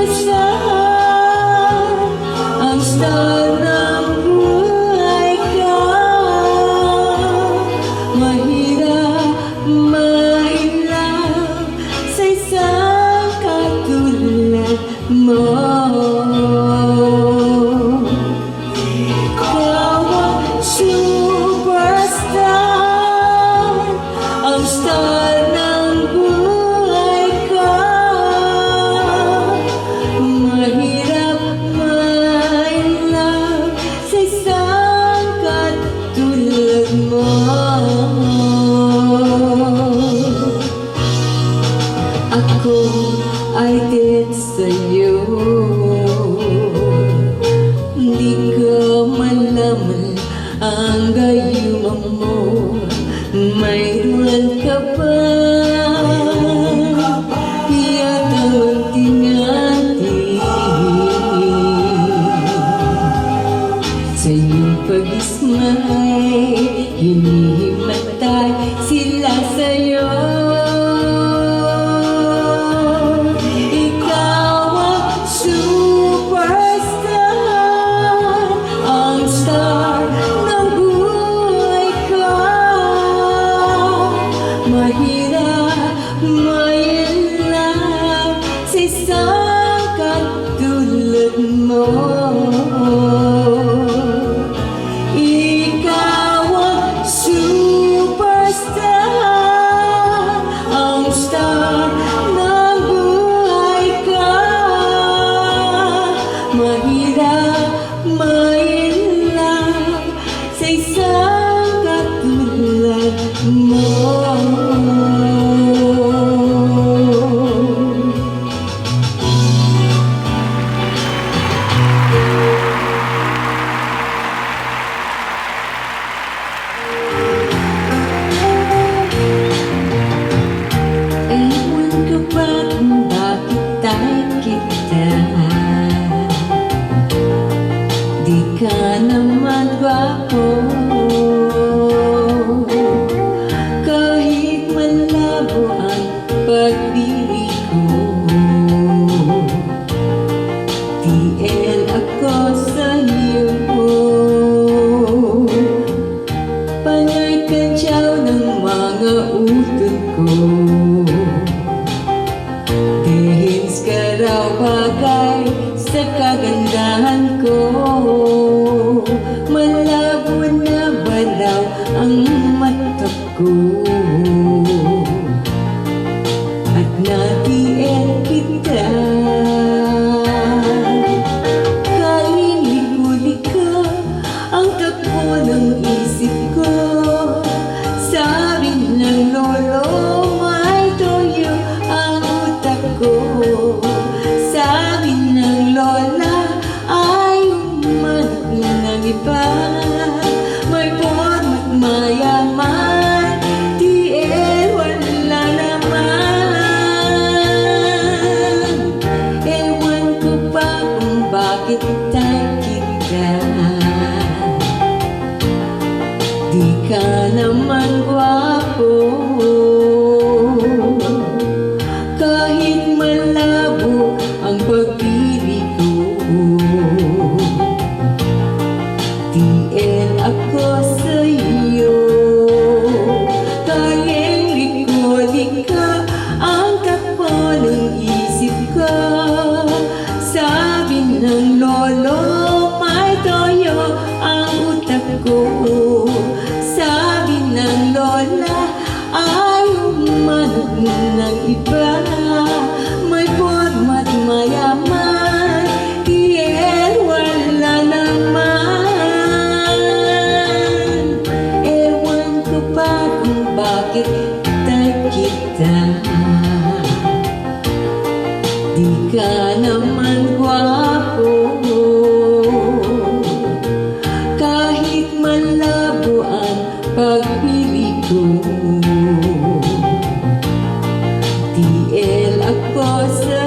saan ang star ng buhay ko. Mahirap ma-inlove sa isang katulad mo. Ikaw ang superstar, ang star ng buhay ko. Mahirap ma-inlove sa isang katulad mo. Ako ay din sa'yo, di ko malaman ang gayuma mo. Mayroon ka ba yatang tingati sa iyong pag-ismay? Hinihimatay sila sa'yo. Mahirap ma-inlove sa isang katulad mo. Ikaw ang superstar, ang star ng buhay ko. Mahirap ma-inlove sa isang katulad mo. Ewan ko ba kung bakit tayo kita? Di ka naman gwapo, kahit malabo ang pag-ibig ko. TL ako sa'yo, panay kantyaw ng mga utol ko. Dahil ka raw bagay sa kagandahan ko. Malabo na ba raw ang mata ko? At na-TL kita. Kahilig-ulig ka ang takbo ng isip ko. Sabi ng lolo, may toyo ang utak ko. Sabi ng lola, ay umanak ng iba. May porma't mayaman, TL wala naman. Ewan ko pa kung bakit tayo kita. Di ka naman gwapo, kahit malabo ang pag-ibig ko. TL ako sa'yo, kahilig-ulig ka ang takbo ng isip ko. Sabi ng lolo, may toyo ang utak ko. Sabi ng lola, ay umanak ng iba. May porma't mayaman, TL wala naman. Ewan ko pa kung bakit tayo kita. Di ka naman gwapo, kahit malabo ang pag-ibig ko. TL ako sa